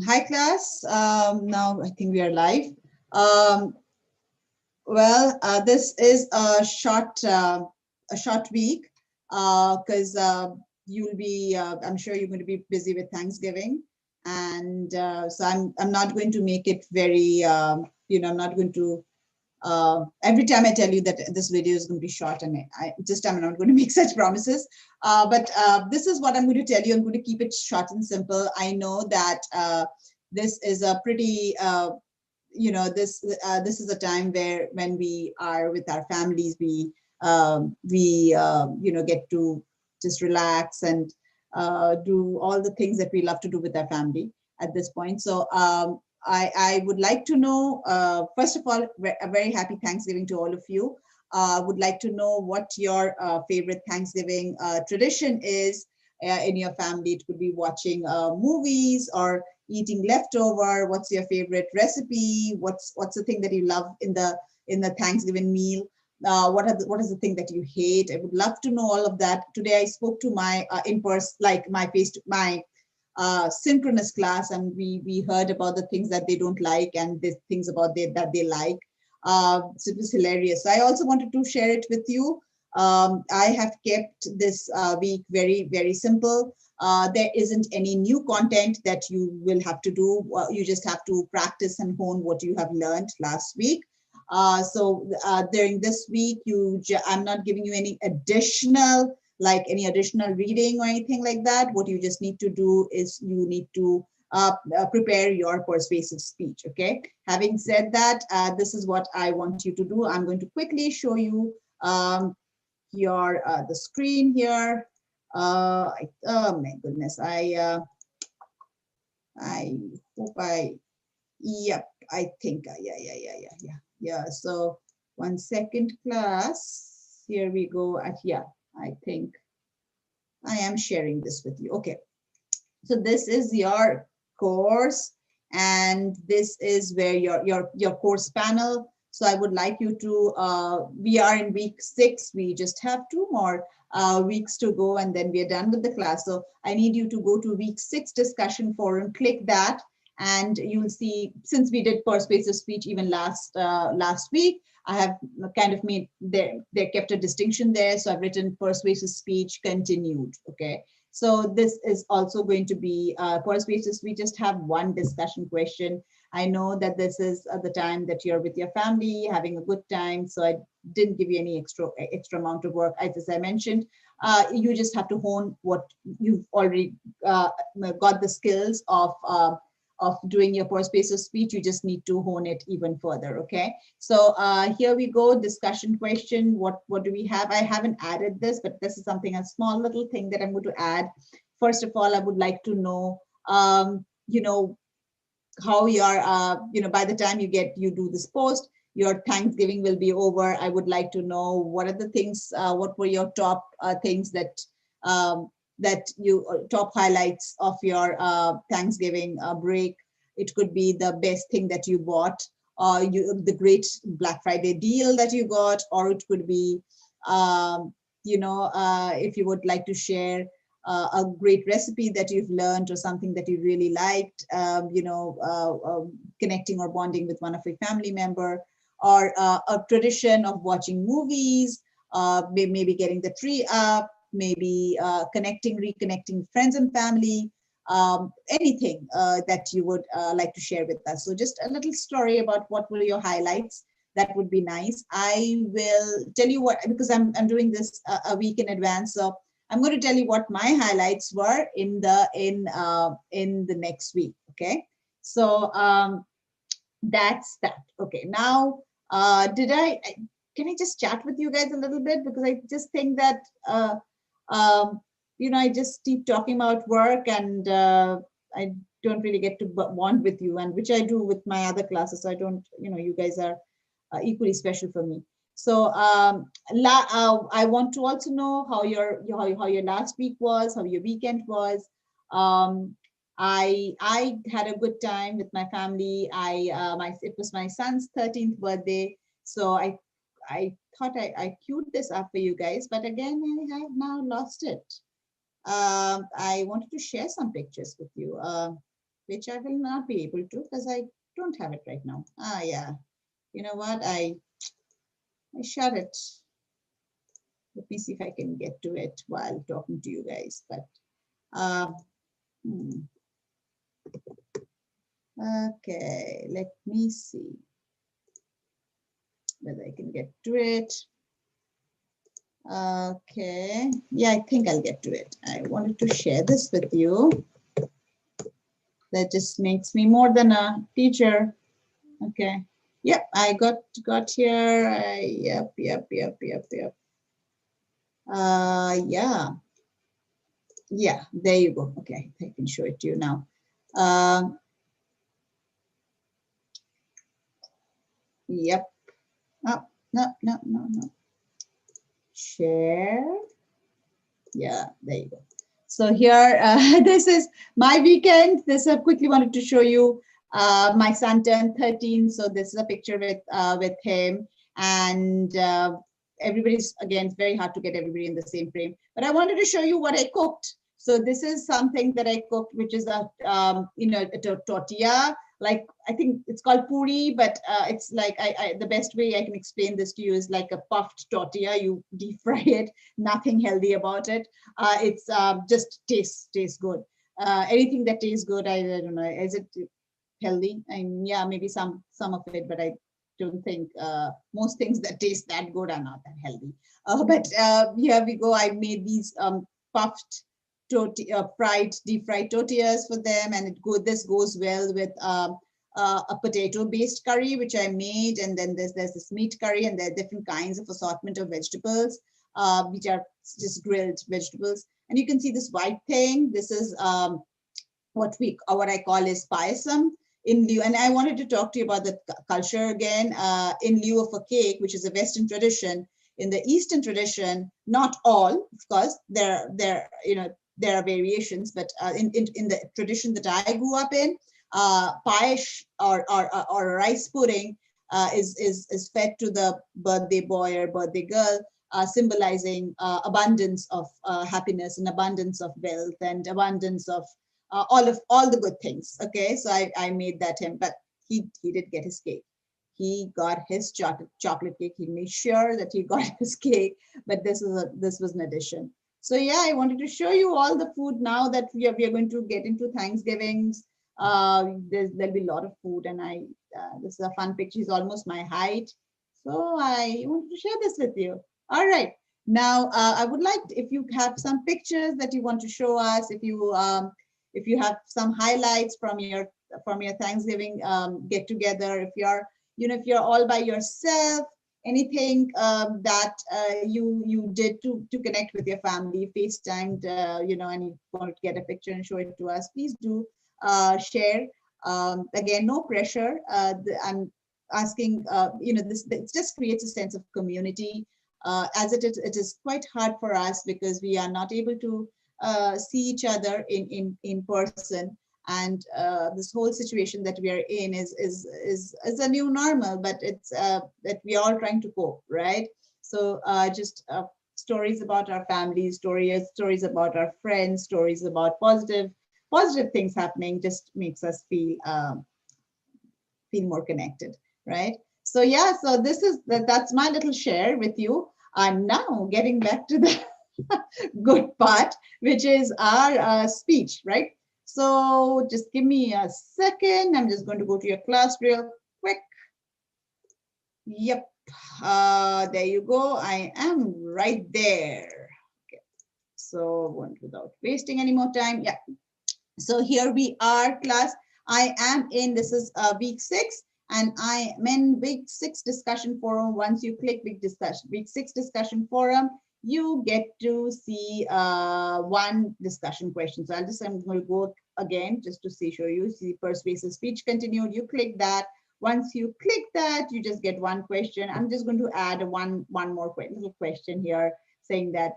Hi class. Now I think we are live. Um, this is a short week because you'll be. I'm sure you're going to be busy with Thanksgiving, and so I'm not going to make it very. I'm not going to every time I tell you that this video is going to be short, and this time I'm not going to make such promises. But this is what I'm going to tell you. I'm going to keep it short and simple. I know that this is a pretty, this is a time where when we are with our families, we get to just relax and do all the things that we love to do with our family at this point. So I would like to know, first of all, a very happy Thanksgiving to all of you. Would like to know what your favorite Thanksgiving tradition is in your family. It could be watching movies or eating leftover. What's your favorite recipe? What's the thing that you love in the Thanksgiving meal? What is the thing that you hate? I would love to know all of that. Today I spoke to my in person, like my synchronous class, and we heard about the things that they don't like and the things about that they like. So it was hilarious. I also wanted to share it with you. I have kept this week very, very simple. There isn't any new content that you will have to do. You just have to practice and hone what you have learned last week. So during this week, I'm not giving you any additional, like any additional reading or anything like that. What you just need to do is you need to prepare your persuasive speech. Okay. Having said that, this is what I want you to do. I'm going to quickly show you your the screen here. Oh my goodness, I hope yep, I think yeah. So 1 second class. Here we go. Yeah, I think I am sharing this with you. Okay, so this is your course, and this is where your course panel. So I would like you to, we are in week 6. We just have 2 more weeks to go, and then we are done with the class. So I need you to go to week 6 discussion forum, click that, and you'll see, since we did persuasive speech even last week, I have kind of made they kept a distinction there. So I've written persuasive speech continued. Okay. So this is also going to be persuasive. We just have one discussion question. I know that this is the time that you're with your family, having a good time. So I didn't give you any extra amount of work. As I mentioned, you just have to hone what you've already got the skills of doing your persuasive speech. You just need to hone it even further. Okay. So here we go. Discussion question. What do we have? I haven't added this, but this is something, a small little thing that I'm going to add. First of all, I would like to know, how your, by the time you do this post, your Thanksgiving will be over. I would like to know what are the things, what were your top things um, that you top highlights of your Thanksgiving break. It could be the best thing that you bought, or the great Black Friday deal that you got, or it could be, if you would like to share a great recipe that you've learned or something that you really liked, connecting or bonding with one of your family member, or a tradition of watching movies, maybe getting the tree up, maybe reconnecting with friends and family, anything that you would like to share with us. So just a little story about what were your highlights. That would be nice. I will tell you what, because I'm doing this a week in advance. So I'm going to tell you what my highlights were in the next week. Okay. So that's that. Okay. Now, can I just chat with you guys a little bit? Because I just think that, um, I just keep talking about work, and I don't really get to bond with you, and which I do with my other classes. So I don't, you guys are equally special for me. So I want to also know how your last week was, how your weekend was. Um, I had a good time with my family. It was my son's 13th birthday, so I thought I queued this up for you guys, but again I have now lost it. I wanted to share some pictures with you. which I will not be able to because I don't have it right now. Ah, yeah. You know what? I shut it. Let me see if I can get to it while talking to you guys. But hmm. Okay, let me see whether I can get to it. Okay, yeah, I think I'll get to it. I wanted to share this with you. That just makes me more than a teacher. Okay. Yep, I got here. Yep. Yeah. Yeah, there you go. Okay, I can show it to you now. Yep. Oh, no. Share. Yeah, there you go. So here, this is my weekend. This I quickly wanted to show you. My son turned 13, so this is a picture with him. And everybody's, again, it's very hard to get everybody in the same frame. But I wanted to show you what I cooked. So this is something that I cooked, which is a a tortilla. Like, I think it's called puri, but it's like the best way I can explain this to you is like a puffed tortilla. You deep fry it, nothing healthy about it. It's just tastes good. Anything that tastes good, I don't know, is it healthy? And yeah, maybe some of it, but I don't think most things that taste that good are not that healthy. But here we go. I made these puffed deep fried tortillas for them, and this goes well with a potato-based curry which I made, and then there's this meat curry, and there are different kinds of assortment of vegetables, which are just grilled vegetables. And you can see this white thing. This is what I call is payasam in lieu. And I wanted to talk to you about the culture again. In lieu of a cake, which is a Western tradition. In the Eastern tradition, not all, of course, there are variations, but in the tradition that I grew up in, payesh or rice pudding is fed to the birthday boy or birthday girl, symbolizing abundance of happiness and abundance of wealth and abundance of all the good things. Okay, so I made that him, but he did get his cake. He got his chocolate cake. He made sure that he got his cake, but this was an addition. So yeah, I wanted to show you all the food now that we are going to get into Thanksgivings. There'll be a lot of food, and this is a fun picture. He's almost my height, so I wanted to share this with you. All right, now I would like if you have some pictures that you want to show us, if you have some highlights from your Thanksgiving get together, if you're all by yourself, anything that you did to connect with your family, FaceTimed, and you want to get a picture and show it to us, please do share. Again, no pressure. I'm asking, this it just creates a sense of community. As it is quite hard for us because we are not able to see each other in person. And this whole situation that we are in is a new normal, but it's that we are all trying to cope, right? So just stories about our families, stories about our friends, stories about positive things happening just makes us feel more connected, right? So yeah, so that's my little share with you. And now getting back to the good part, which is our speech, right? So just give me a second. I'm just going to go to your class real quick. Yep. There you go. I am right there. Okay. So without wasting any more time. Yeah. So here we are, class. I am in, this is week 6, and I am in week 6 discussion forum. Once you click week 6 discussion forum, you get to see one discussion question. So I'm going to go again just to show you. See persuasive speech continued. You click that. Once you click that, you just get one question. I'm just going to add one more little question here, saying that,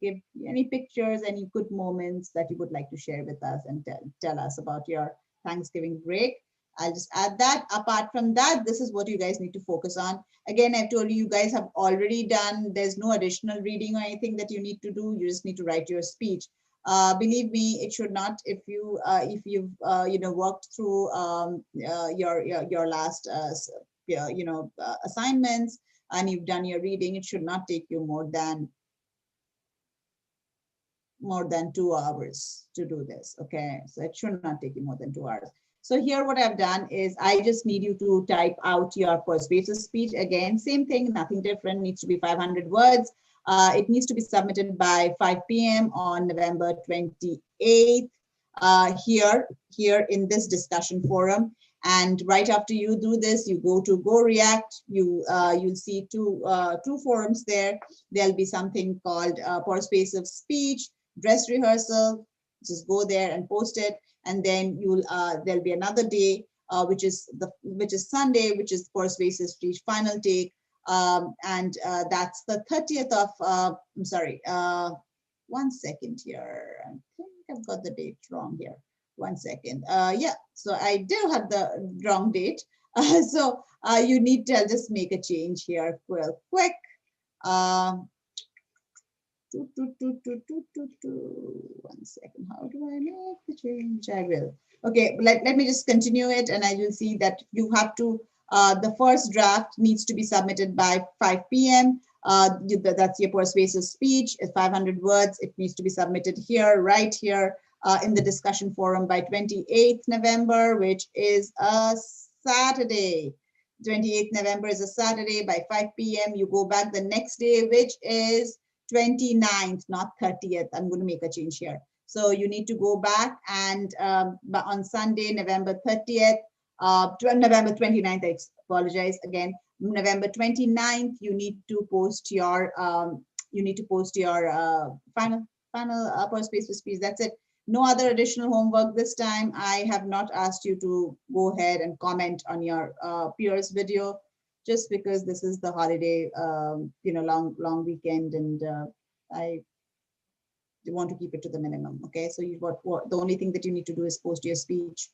give any pictures, any good moments that you would like to share with us, and tell us about your Thanksgiving break. I'll just add that. Apart from that, this is what you guys need to focus on. Again, I've told you guys have already done, there's no additional reading or anything that you need to do. You just need to write your speech. Believe me, it should not. If you've worked through your last assignments and you've done your reading, it should not take you more than 2 hours to do this. Okay, so it should not take you more than 2 hours. So here what I've done is I just need you to type out your persuasive speech. Again, same thing, nothing different, needs to be 500 words. It needs to be submitted by 5 p.m. on November 28th here in this discussion forum. And right after you do this, you go to Go React. You'll see two forums there. There'll be something called persuasive speech, dress rehearsal. Just go there and post it, and then there'll be another day which is Sunday, which is persuasive speech final take, and that's the 30th of I'm sorry, 1 second here. I think I've got the date wrong here. 1 second. Yeah, so I do have the wrong date. So you need to, I'll just make a change here real quick. 1 second. How do I make the change? I will. Okay, let me just continue it, and I will see that you have to, the first draft needs to be submitted by 5 p.m. That's your persuasive speech, 500 words. It needs to be submitted here, right here in the discussion forum by 28th November, which is a Saturday. 28th November is a Saturday by 5 p.m. You go back the next day, which is 29th, not 30th. I'm going to make a change here. So you need to go back and on Sunday, November 30th, November 29th, I apologize again. November 29th, you need to post your final persuasive speech. That's it. No other additional homework this time. I have not asked you to go ahead and comment on your peers video, just because this is the holiday, long weekend, and I want to keep it to the minimum. Okay, so the only thing that you need to do is post your speech,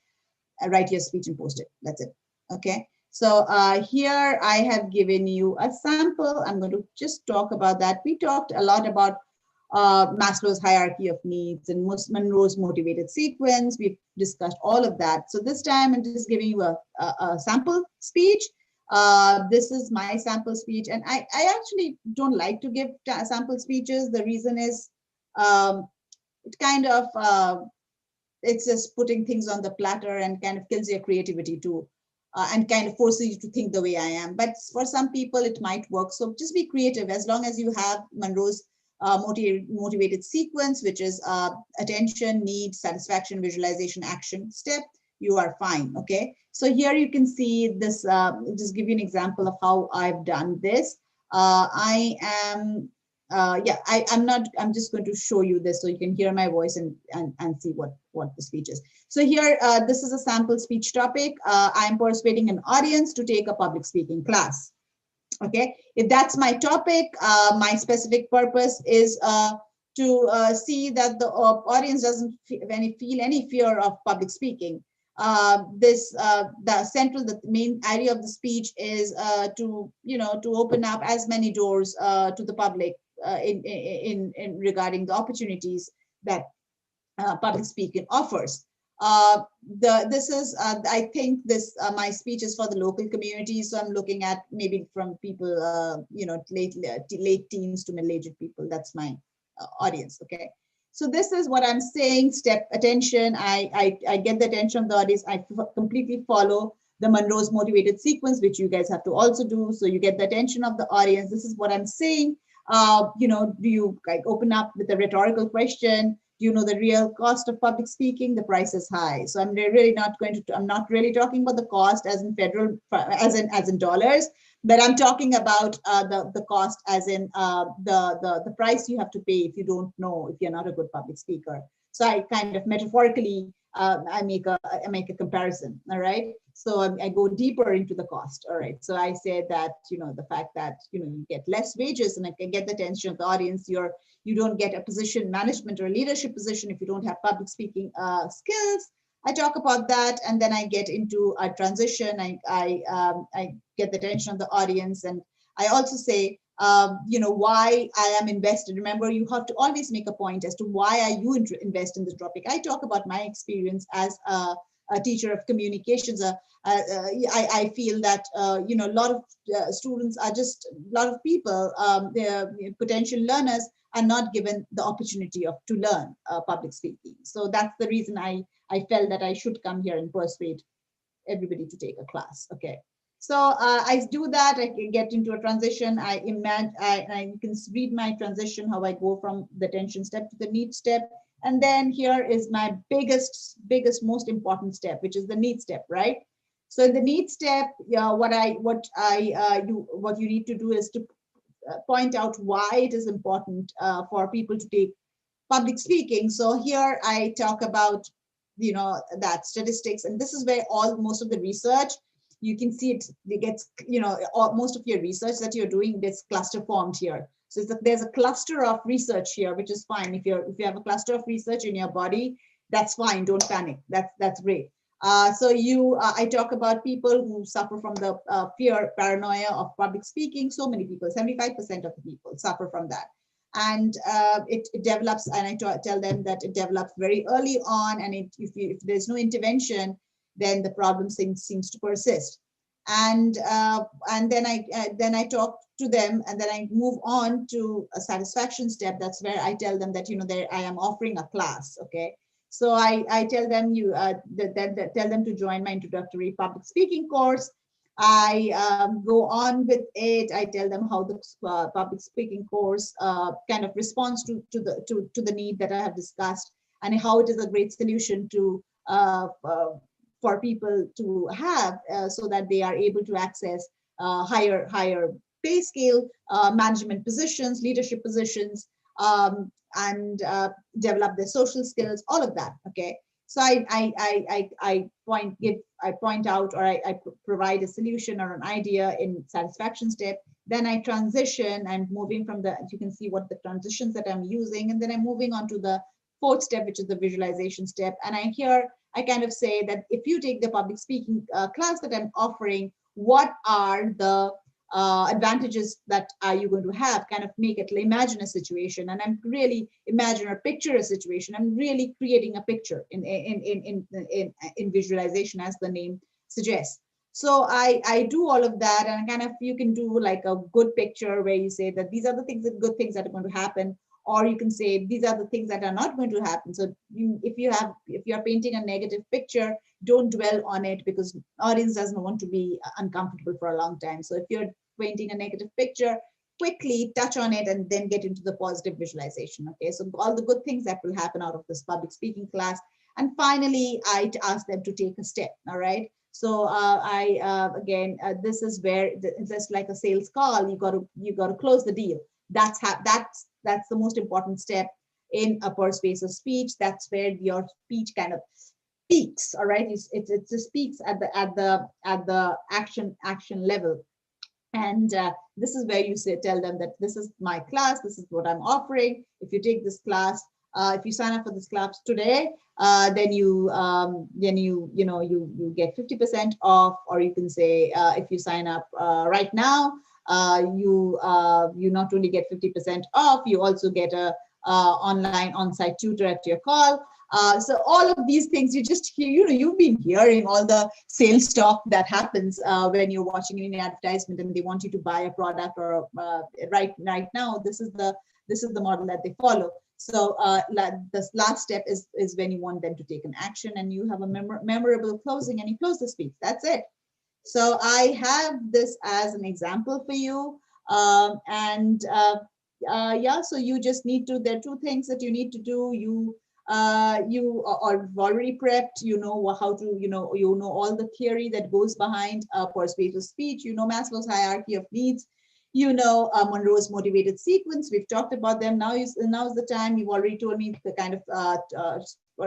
write your speech and post it. That's it. Okay. So here I have given you a sample. I'm going to just talk about that. We talked a lot about Maslow's hierarchy of needs and Monroe's motivated sequence. We've discussed all of that. So this time I'm just giving you a sample speech. This is my sample speech, and I actually don't like to give sample speeches. The reason is it kind of it's just putting things on the platter and kind of kills your creativity too, and kind of forces you to think the way I am. But for some people it might work. So just be creative. As long as you have Monroe's motivated sequence, which is attention, need, satisfaction, visualization, action, step, you are fine. Okay, so here you can see this, just give you an example of how I've done this. I'm just going to show you this so you can hear my voice and see what the speech is. So here, this is a sample speech topic. I'm persuading an audience to take a public speaking class. Okay, if that's my topic, my specific purpose is to see that the audience doesn't feel any fear of public speaking. The main idea of the speech is to open up as many doors to the public in regarding the opportunities that public speaking offers. I think my speech is for the local community, so I'm looking at maybe from people late teens to middle-aged people. That's my audience. Okay, so this is what I'm saying. Step attention. I get the attention of the audience. I completely follow the Monroe's motivated sequence, which you guys have to also do. So you get the attention of the audience. This is what I'm saying. Do you open up with a rhetorical question? Do you know the real cost of public speaking? The price is high. So I'm not really talking about the cost as in federal, as in dollars, but I'm talking about the cost as in the price you have to pay if you don't know, if you're not a good public speaker. So I kind of metaphorically, I make a comparison. All right. So I go deeper into the cost. All right. So I said that, the fact that, you get less wages and I can get the attention of the audience. You don't get a position, management or leadership position if you don't have public speaking skills. I talk about that, and then I get into a transition. I get the attention of the audience, and I also say why I am invested. Remember, you have to always make a point as to why are you invest in this topic. I talk about my experience as a teacher of communications. I feel that a lot of students are just a lot of people, they're potential learners are not given the opportunity to learn public speaking. So that's the reason I felt that I should come here and persuade everybody to take a class. Okay. So I do that. I get into a transition. I imagine, you can read my transition, how I go from the attention step to the need step. And then here is my biggest, most important step, which is the need step, right? So in the need step, what you need to do is to point out why it is important for people to take public speaking. So here I talk about, that statistics, and this is where most of the research, you can see it gets, most of your research that you're doing gets cluster formed here. So there's a cluster of research here, which is fine. If you have a cluster of research in your body, that's fine. Don't panic. That's great. So I talk about people who suffer from the fear, paranoia of public speaking. So many people, 75% of the people suffer from that. And it develops, and I tell them that it develops very early on, and if there's no intervention, then the problem seems to persist. And then I talk to them, and then I move on to a satisfaction step. That's where I tell them that I am offering a class. Okay, so I tell them tell them to join my introductory public speaking course. I go on with it. I tell them how the public speaking course kind of responds to the need that I have discussed, and how it is a great solution to for people to have, so that they are able to access higher pay scale, management positions, leadership positions, and develop their social skills, all of that. Okay. So I point out, or I provide a solution or an idea in satisfaction step. Then I transition. I'm moving from you can see what the transitions that I'm using, and then I'm moving on to the fourth step, which is the visualization step. And I kind of say that if you take the public speaking class that I'm offering, what are the advantages that are you going to have? Kind of make it, imagine a situation, and I'm really imagine or picture a situation. I'm really creating a picture in visualization, as the name suggests. So I do all of that, and kind of you can do like a good picture where you say that these are the good things that are going to happen, or you can say these are the things that are not going to happen. So if you're painting a negative picture, don't dwell on it, because audience doesn't want to be uncomfortable for a long time. So if you're painting a negative picture, quickly touch on it and then get into the positive visualization. Okay, so all the good things that will happen out of this public speaking class. And finally, I ask them to take a step. All right. So again, this is where it's just like a sales call. You got to close the deal. That's the most important step in a persuasive speech. That's where your speech kind of peaks. All right, it just peaks at the action level. And this is where you tell them that this is my class, this is what I'm offering. If you take this class, if you sign up for this class today, then you get 50% off, or you can say if you sign up right now, you not only get 50% off, you also get a online on-site tutor at your call. So all of these things, you've been hearing all the sales talk that happens when you're watching an advertisement and they want you to buy a product, or right now, this is the model that they follow. So this last step is when you want them to take an action, and you have a memorable closing, and you close the speech. That's it. So I have this as an example for you. Yeah, so you just need to, there are two things that you need to do. You are already prepped, you know how to, you know all the theory that goes behind persuasive speech, Maslow's hierarchy of needs, Monroe's motivated sequence. We've talked about them. Now is the time. You've already told me the kind of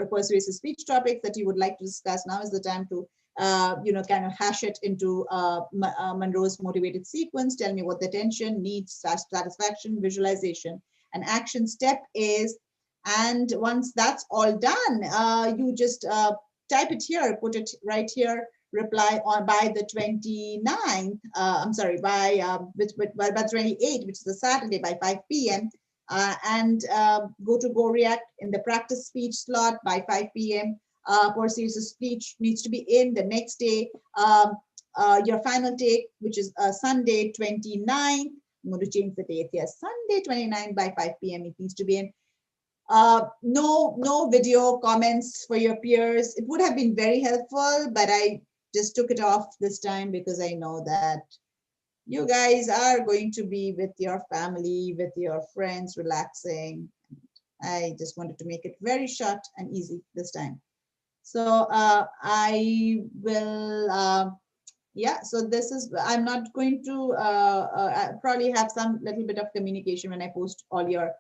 persuasive speech topics that you would like to discuss. Now is the time to kind of hash it into Monroe's motivated sequence. Tell me what the attention, needs, satisfaction, visualization, and action step is. And once that's all done, you just type it here, put it right here reply on by the 29th. I'm sorry, by the 28th, which is a Saturday, by 5 p.m. And go to Go React in the practice speech slot by 5 p.m. Perseus' speech needs to be in the next day. Your final take, which is Sunday 29th. I'm going to change the date here. Sunday 29th by 5 p.m. It needs to be in. No video comments for your peers. It would have been very helpful, but I just took it off this time because I know that you guys are going to be with your family, with your friends, relaxing. I just wanted to make it very short and easy this time. So I will, yeah, so this is, I'm not going to probably have some little bit of communication when I post all your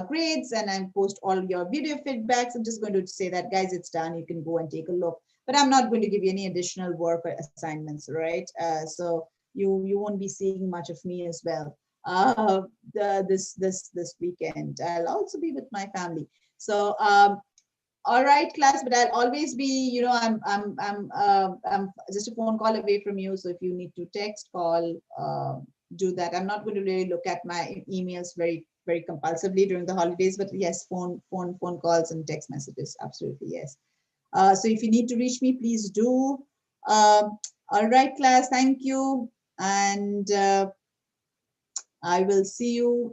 grades and I post all your video feedbacks. I'm just going to say that, guys, it's done. You can go and take a look. But I'm not going to give you any additional work or assignments, right? So you won't be seeing much of me as well this weekend. I'll also be with my family. So all right, class, but I'll always be, you know, I'm just a phone call away from you. So if you need to text, call, do that. I'm not going to really look at my emails very compulsively during the holidays, but yes, phone calls and text messages, absolutely yes. So if you need to reach me, please do. All right, class, thank you, and I will see you.